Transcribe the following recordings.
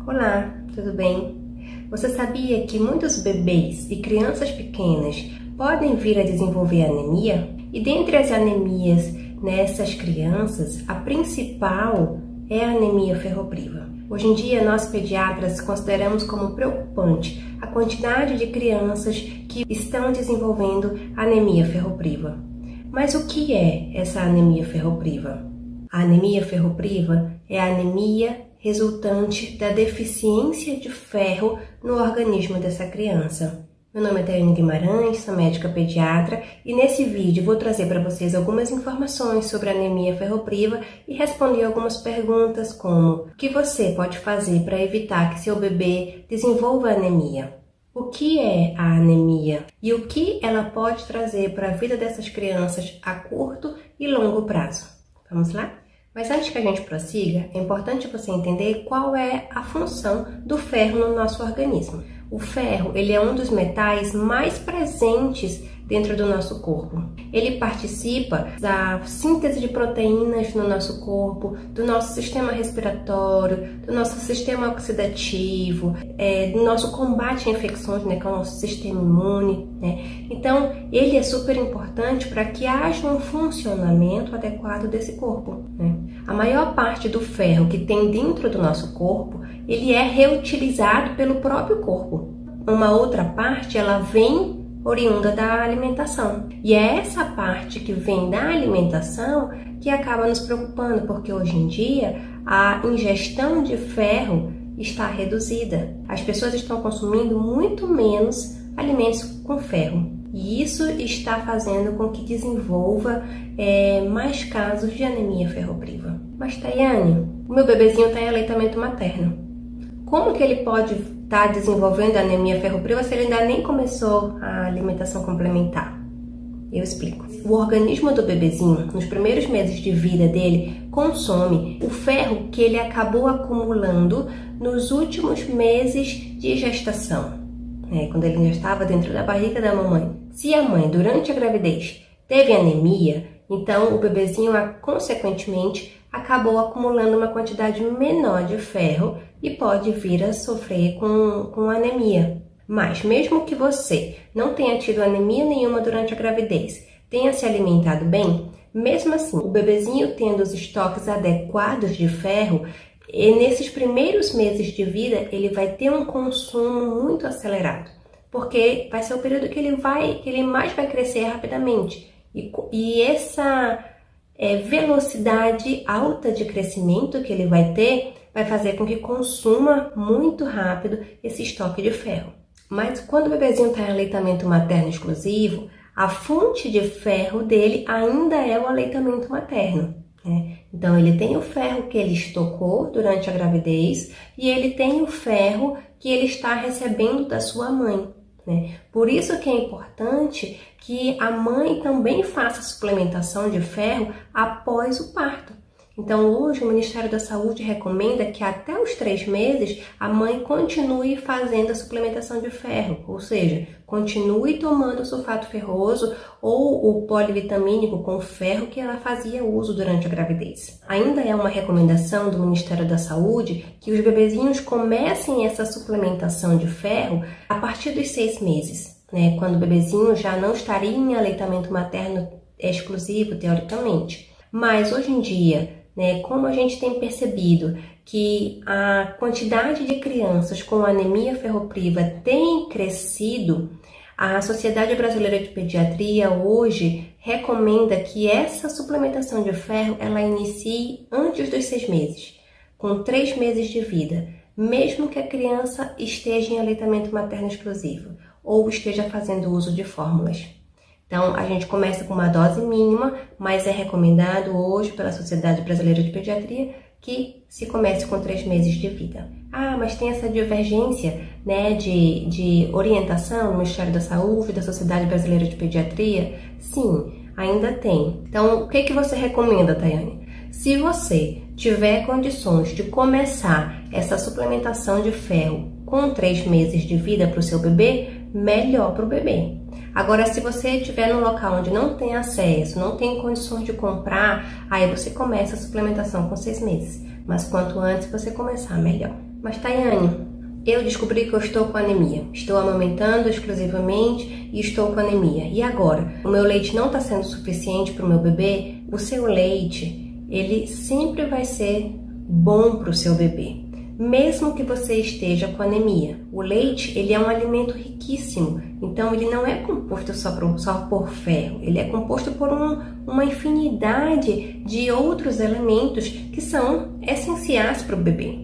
Olá, tudo bem? Você sabia que muitos bebês e crianças pequenas podem vir a desenvolver anemia? E dentre as anemias nessas crianças, a principal é a anemia ferropriva. Hoje em dia, nós pediatras consideramos como preocupante a quantidade de crianças que estão desenvolvendo anemia ferropriva. Mas o que é essa anemia ferropriva? A anemia ferropriva é a anemia resultante da deficiência de ferro no organismo dessa criança. Meu nome é Tayane Guimarães, sou médica pediatra e nesse vídeo vou trazer para vocês algumas informações sobre a anemia ferropriva e responder algumas perguntas como: o que você pode fazer para evitar que seu bebê desenvolva anemia? O que é a anemia e o que ela pode trazer para a vida dessas crianças a curto e longo prazo? Vamos lá? Mas antes que a gente prossiga, é importante você entender qual é a função do ferro no nosso organismo. O ferro, ele é um dos metais mais presentes dentro do nosso corpo. Ele participa da síntese de proteínas no nosso corpo, do nosso sistema respiratório, do nosso sistema oxidativo, do nosso combate a infecções, que é o nosso sistema imune, Então, ele é super importante para que haja um funcionamento adequado desse corpo, A maior parte do ferro que tem dentro do nosso corpo, ele é reutilizado pelo próprio corpo. Uma outra parte, ela vem oriunda da alimentação. E é essa parte que vem da alimentação que acaba nos preocupando, porque hoje em dia a ingestão de ferro está reduzida. As pessoas estão consumindo muito menos alimentos com ferro. E isso está fazendo com que desenvolva mais casos de anemia ferropriva. Mas, Tayane, o meu bebezinho está em aleitamento materno. Como que ele pode estar desenvolvendo anemia ferropriva se ele ainda nem começou a alimentação complementar? Eu explico. O organismo do bebezinho, nos primeiros meses de vida dele, consome o ferro que ele acabou acumulando nos últimos meses de gestação, quando ele já estava dentro da barriga da mamãe. Se a mãe, durante a gravidez, teve anemia, então o bebezinho, consequentemente, acabou acumulando uma quantidade menor de ferro e pode vir a sofrer com anemia. Mas mesmo que você não tenha tido anemia nenhuma durante a gravidez, tenha se alimentado bem, mesmo assim, o bebezinho tendo os estoques adequados de ferro, e nesses primeiros meses de vida ele vai ter um consumo muito acelerado, porque vai ser o período que ele mais vai crescer rapidamente. E essa velocidade alta de crescimento que ele vai ter vai fazer com que consuma muito rápido esse estoque de ferro. Mas quando o bebezinho está em aleitamento materno exclusivo, a fonte de ferro dele ainda é o aleitamento materno. Então ele tem o ferro que ele estocou durante a gravidez e ele tem o ferro que ele está recebendo da sua mãe. Por isso que é importante que a mãe também faça suplementação de ferro após o parto. Então hoje o Ministério da Saúde recomenda que até os 3 meses a mãe continue fazendo a suplementação de ferro, ou seja, continue tomando o sulfato ferroso ou o polivitamínico com ferro que ela fazia uso durante a gravidez. Ainda é uma recomendação do Ministério da Saúde que os bebezinhos comecem essa suplementação de ferro a partir dos 6 meses, quando o bebezinho já não estaria em aleitamento materno exclusivo, teoricamente. Mas hoje em dia, como a gente tem percebido que a quantidade de crianças com anemia ferropriva tem crescido, a Sociedade Brasileira de Pediatria hoje recomenda que essa suplementação de ferro ela inicie antes dos 6 meses, com 3 meses de vida, mesmo que a criança esteja em aleitamento materno exclusivo ou esteja fazendo uso de fórmulas. Então, a gente começa com uma dose mínima, mas é recomendado hoje pela Sociedade Brasileira de Pediatria que se comece com 3 meses de vida. Mas tem essa divergência, de orientação no Ministério da Saúde, da Sociedade Brasileira de Pediatria? Sim, ainda tem. Então, o que você recomenda, Tayane? Se você tiver condições de começar essa suplementação de ferro com 3 meses de vida para o seu bebê, melhor para o bebê. Agora, se você estiver num local onde não tem acesso, não tem condições de comprar, aí você começa a suplementação com 6 meses. Mas quanto antes você começar, melhor. Mas Tayane, eu descobri que eu estou com anemia. Estou amamentando exclusivamente e estou com anemia. E agora? O meu leite não está sendo suficiente para o meu bebê? O seu leite, ele sempre vai ser bom para o seu bebê, mesmo que você esteja com anemia. O leite, ele é um alimento riquíssimo, então ele não é composto só por ferro, ele é composto por uma infinidade de outros elementos que são essenciais para o bebê.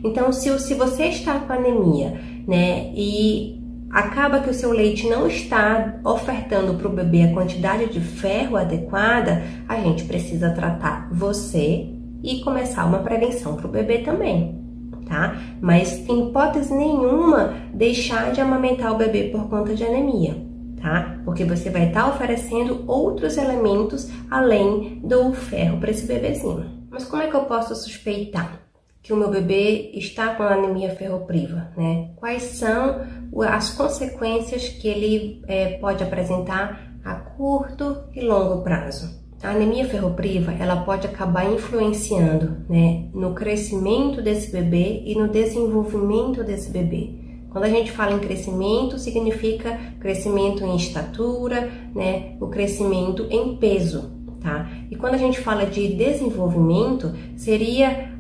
Então, se você está com anemia, né, e acaba que o seu leite não está ofertando para o bebê a quantidade de ferro adequada, a gente precisa tratar você e começar uma prevenção para o bebê também, tá? Mas em hipótese nenhuma deixar de amamentar o bebê por conta de anemia, tá? Porque você vai estar oferecendo outros elementos além do ferro para esse bebezinho. Mas como é que eu posso suspeitar que o meu bebê está com anemia ferropriva, né? Quais são as consequências que ele pode apresentar a curto e longo prazo? A anemia ferropriva, ela pode acabar influenciando, né, no crescimento desse bebê e no desenvolvimento desse bebê. Quando a gente fala em crescimento, significa crescimento em estatura, né, o crescimento em peso, tá? E quando a gente fala de desenvolvimento, seria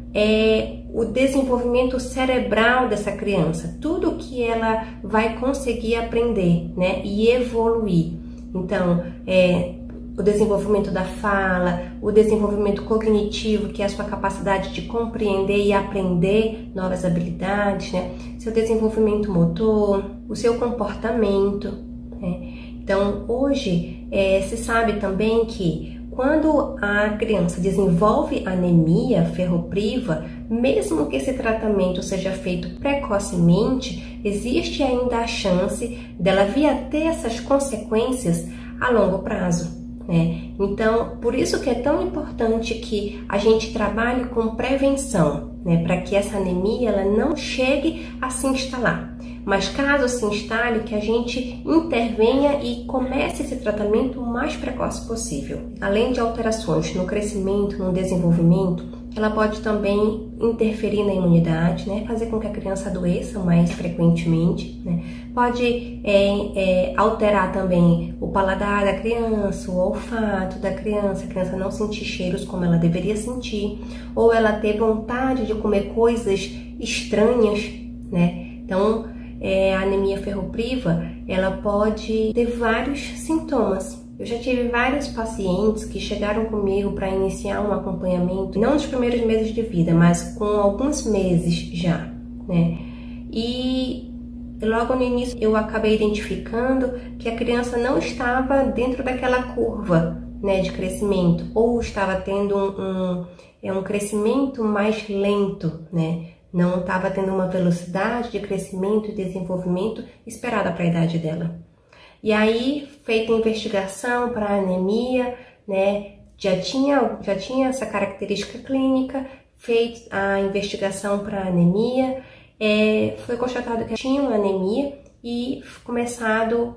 o desenvolvimento cerebral dessa criança, tudo que ela vai conseguir aprender, né, e evoluir. Então, o desenvolvimento da fala, o desenvolvimento cognitivo, que é a sua capacidade de compreender e aprender novas habilidades, né, seu desenvolvimento motor, o seu comportamento, né? Então, hoje, se sabe também que quando a criança desenvolve anemia ferropriva, mesmo que esse tratamento seja feito precocemente, existe ainda a chance dela vir a ter essas consequências a longo prazo, né? Então, por isso que é tão importante que a gente trabalhe com prevenção, né? Para que essa anemia ela não chegue a se instalar. Mas caso se instale, que a gente intervenha e comece esse tratamento o mais precoce possível. Além de alterações no crescimento, no desenvolvimento, ela pode também interferir na imunidade, né? Fazer com que a criança adoeça mais frequentemente, né? Pode alterar também o paladar da criança, o olfato da criança, a criança não sentir cheiros como ela deveria sentir, ou ela ter vontade de comer coisas estranhas, né? Então, a anemia ferropriva, ela pode ter vários sintomas. Eu já tive vários pacientes que chegaram comigo para iniciar um acompanhamento, não nos primeiros meses de vida, mas com alguns meses já, né? E logo no início eu acabei identificando que a criança não estava dentro daquela curva, né, de crescimento, ou estava tendo um crescimento mais lento, né? Não estava tendo uma velocidade de crescimento e desenvolvimento esperada para a idade dela. E aí, feita a investigação para a anemia, né, já tinha essa característica clínica, feita a investigação para a anemia, foi constatado que tinha uma anemia e começado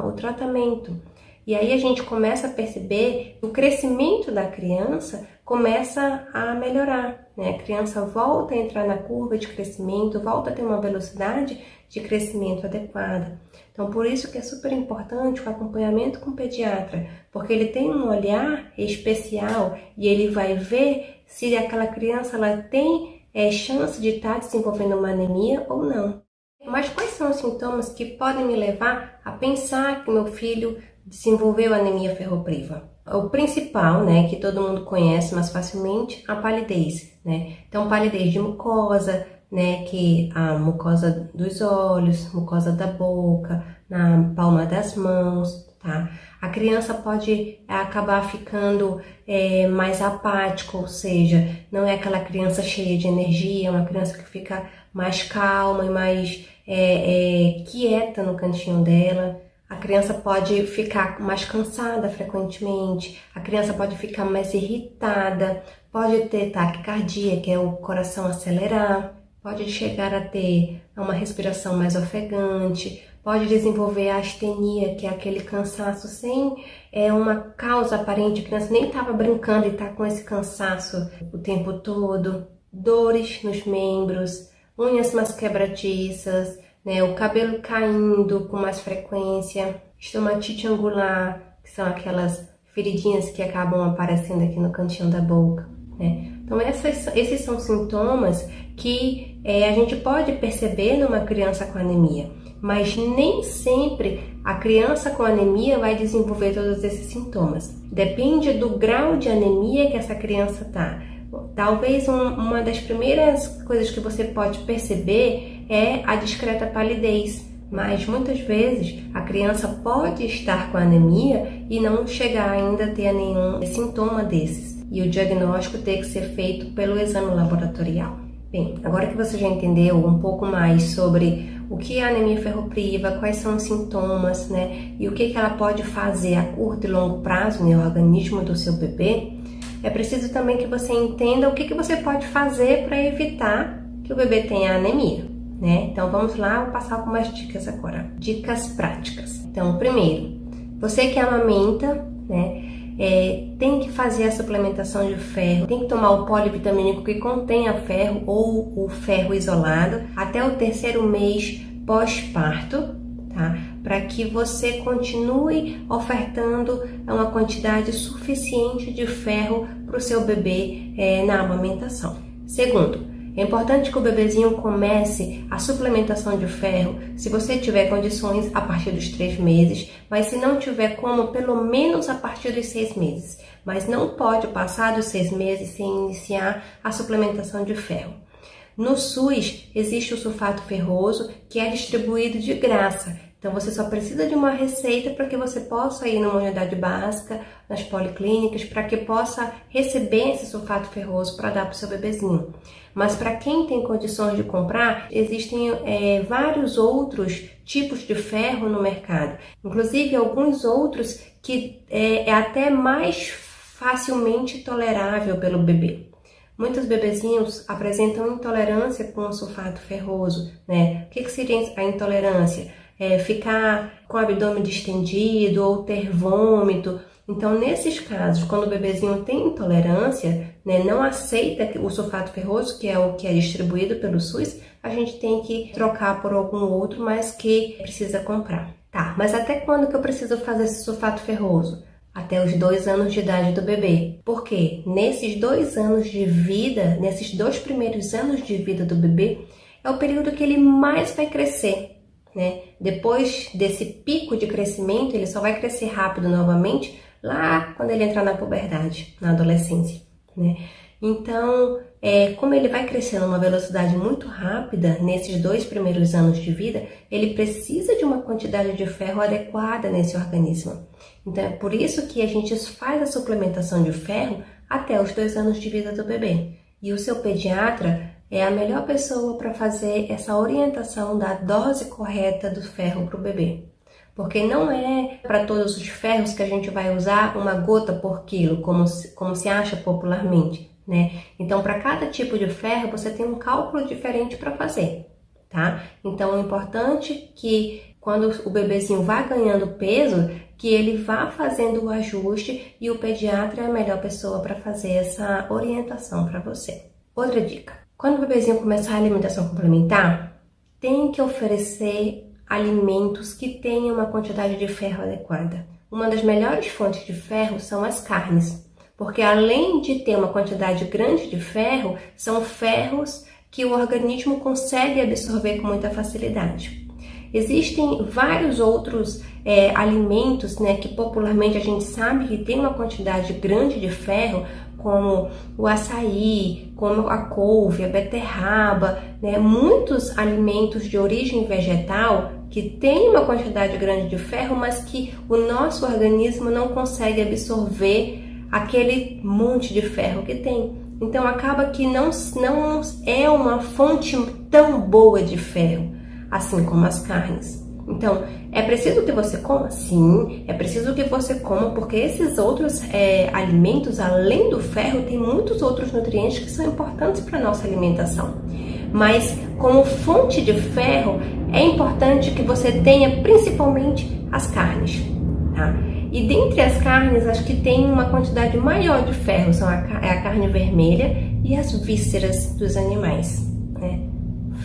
o tratamento. E aí a gente começa a perceber que o crescimento da criança começa a melhorar, né? A criança volta a entrar na curva de crescimento, volta a ter uma velocidade de crescimento adequada. Então, por isso que é super importante o acompanhamento com o pediatra, porque ele tem um olhar especial e ele vai ver se aquela criança ela tem chance de estar desenvolvendo uma anemia ou não. Mas quais são os sintomas que podem me levar a pensar que meu filho desenvolveu anemia ferropriva? O principal, né, que todo mundo conhece mais facilmente, a palidez, né? Então, palidez de mucosa, né, que a mucosa dos olhos, mucosa da boca, na palma das mãos, tá? A criança pode acabar ficando mais apática, ou seja, não é aquela criança cheia de energia, é uma criança que fica mais calma e mais quieta no cantinho dela. A criança pode ficar mais cansada frequentemente, a criança pode ficar mais irritada, pode ter taquicardia, que é o coração acelerar, pode chegar a ter uma respiração mais ofegante, pode desenvolver a astenia, que é aquele cansaço sem uma causa aparente, a criança nem estava brincando e está com esse cansaço o tempo todo, dores nos membros, unhas mais quebradiças, né? O cabelo caindo com mais frequência, estomatite angular, que são aquelas feridinhas que acabam aparecendo aqui no cantinho da boca, né? Então esses são sintomas que a gente pode perceber numa criança com anemia, mas nem sempre a criança com anemia vai desenvolver todos esses sintomas. Depende do grau de anemia que essa criança tá. Talvez uma das primeiras coisas que você pode perceber é a discreta palidez, mas muitas vezes a criança pode estar com anemia e não chegar ainda a ter nenhum sintoma desses, e o diagnóstico tem que ser feito pelo exame laboratorial. Bem, agora que você já entendeu um pouco mais sobre o que é a anemia ferropriva, quais são os sintomas, né, e o que ela pode fazer a curto e longo prazo no organismo do seu bebê, é preciso também que você entenda o que você pode fazer para evitar que o bebê tenha anemia, né? Então vamos lá, vou passar algumas dicas agora. Dicas práticas. Então, primeiro, você que amamenta, né, tem que fazer a suplementação de ferro, tem que tomar o polivitamínico que contenha ferro ou o ferro isolado até o 3º mês pós-parto, tá? Para que você continue ofertando uma quantidade suficiente de ferro para o seu bebê na amamentação. Segundo, é importante que o bebezinho comece a suplementação de ferro, se você tiver condições, a partir dos 3 meses, mas se não tiver como, pelo menos a partir dos 6 meses. Mas não pode passar dos 6 meses sem iniciar a suplementação de ferro. No SUS, existe o sulfato ferroso, que é distribuído de graça. Então, você só precisa de uma receita para que você possa ir numa unidade básica, nas policlínicas, para que possa receber esse sulfato ferroso para dar para o seu bebezinho. Mas para quem tem condições de comprar, existem vários outros tipos de ferro no mercado. Inclusive, alguns outros que é até mais facilmente tolerável pelo bebê. Muitos bebezinhos apresentam intolerância com o sulfato ferroso, né? O que seria a intolerância? Ficar com o abdômen distendido ou ter vômito. Então, nesses casos, quando o bebezinho tem intolerância, né, não aceita o sulfato ferroso, que é o que é distribuído pelo SUS, a gente tem que trocar por algum outro, mas que precisa comprar. Tá, mas até quando que eu preciso fazer esse sulfato ferroso? Até os 2 anos de idade do bebê. Por quê? Nesses 2 anos de vida, nesses 2 primeiros anos de vida do bebê, é o período que ele mais vai crescer, né? Depois desse pico de crescimento, ele só vai crescer rápido novamente lá quando ele entrar na puberdade, na adolescência, né? Então, como ele vai crescendo numa velocidade muito rápida nesses 2 primeiros anos de vida, ele precisa de uma quantidade de ferro adequada nesse organismo. Então, é por isso que a gente faz a suplementação de ferro até os 2 anos de vida do bebê. E o seu pediatra é a melhor pessoa para fazer essa orientação da dose correta do ferro para o bebê. Porque não é para todos os ferros que a gente vai usar uma gota por quilo, como se acha popularmente, né? Então, para cada tipo de ferro, você tem um cálculo diferente para fazer, tá? Então, é importante que quando o bebezinho vá ganhando peso, que ele vá fazendo o ajuste, e o pediatra é a melhor pessoa para fazer essa orientação para você. Outra dica: quando o bebezinho começar a alimentação complementar, tem que oferecer alimentos que tenham uma quantidade de ferro adequada. Uma das melhores fontes de ferro são as carnes, porque além de ter uma quantidade grande de ferro, são ferros que o organismo consegue absorver com muita facilidade. Existem vários outros alimentos, né, que popularmente a gente sabe que tem uma quantidade grande de ferro, como o açaí, como a couve, a beterraba, né, muitos alimentos de origem vegetal que têm uma quantidade grande de ferro, mas que o nosso organismo não consegue absorver aquele monte de ferro que tem. Então acaba que não é uma fonte tão boa de ferro, assim como as carnes. Então, é preciso que você coma? Sim, é preciso que você coma, porque esses outros alimentos, além do ferro, tem muitos outros nutrientes que são importantes para a nossa alimentação. Mas, como fonte de ferro, é importante que você tenha principalmente as carnes, tá? E dentre as carnes, as que têm uma quantidade maior de ferro são a carne vermelha e as vísceras dos animais, né?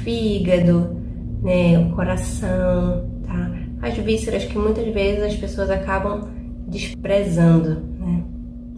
fígado, né, o coração, tá? As vísceras que muitas vezes as pessoas acabam desprezando, né?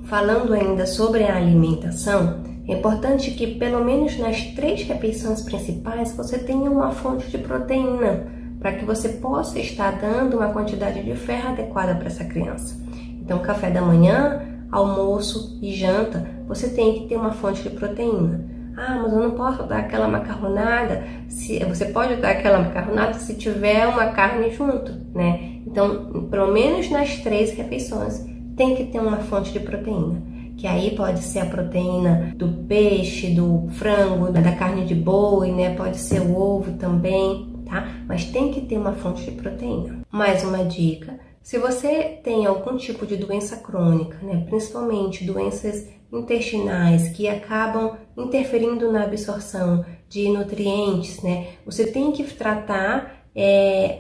Falando ainda sobre a alimentação, é importante que pelo menos nas 3 refeições principais você tenha uma fonte de proteína, para que você possa estar dando uma quantidade de ferro adequada para essa criança. Então, café da manhã, almoço e janta, você tem que ter uma fonte de proteína. Ah, mas eu não posso dar aquela macarronada. Você pode dar aquela macarronada se tiver uma carne junto, né? Então, pelo menos nas 3 refeições, tem que ter uma fonte de proteína. Que aí pode ser a proteína do peixe, do frango, da carne de boi, né? Pode ser o ovo também, tá? Mas tem que ter uma fonte de proteína. Mais uma dica: se você tem algum tipo de doença crônica, né? Principalmente doenças intestinais que acabam interferindo na absorção de nutrientes, né? Você tem que tratar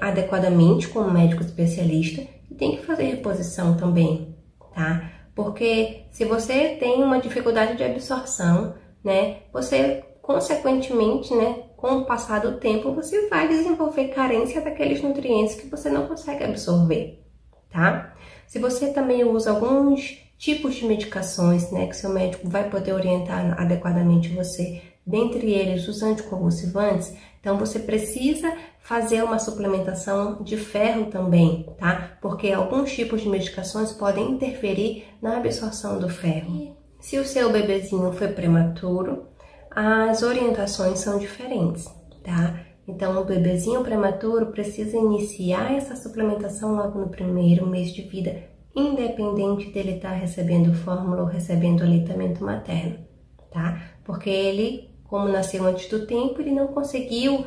adequadamente com um médico especialista e tem que fazer reposição também, tá? Porque se você tem uma dificuldade de absorção, né? Você, consequentemente, né? Com o passar do tempo, você vai desenvolver carência daqueles nutrientes que você não consegue absorver, tá? Se você também usa alguns tipos de medicações, né, que seu médico vai poder orientar adequadamente você, dentre eles os anticonvulsivantes, então você precisa fazer uma suplementação de ferro também, tá? Porque alguns tipos de medicações podem interferir na absorção do ferro. Se o seu bebezinho foi prematuro, as orientações são diferentes, tá? Então, o bebezinho prematuro precisa iniciar essa suplementação logo no primeiro mês de vida, independente dele estar recebendo fórmula ou recebendo aleitamento materno, tá? Porque ele, como nasceu antes do tempo, ele não conseguiu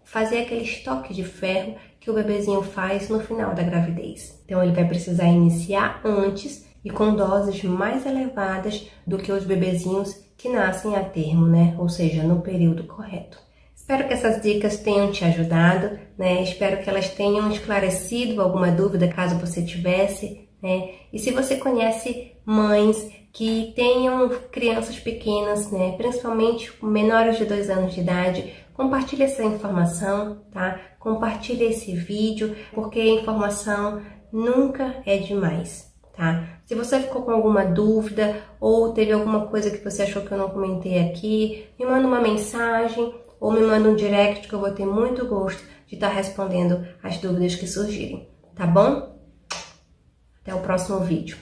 fazer aquele estoque de ferro que o bebezinho faz no final da gravidez. Então, ele vai precisar iniciar antes e com doses mais elevadas do que os bebezinhos que nascem a termo, né? Ou seja, no período correto. Espero que essas dicas tenham te ajudado, né? Espero que elas tenham esclarecido alguma dúvida, caso você tivesse, né? E se você conhece mães que tenham crianças pequenas, né? Principalmente menores de 2 anos de idade, compartilhe essa informação, tá? Compartilhe esse vídeo, porque a informação nunca é demais, tá? Se você ficou com alguma dúvida ou teve alguma coisa que você achou que eu não comentei aqui, me manda uma mensagem ou me manda um direct, que eu vou ter muito gosto de estar respondendo as dúvidas que surgirem, tá bom? Até o próximo vídeo.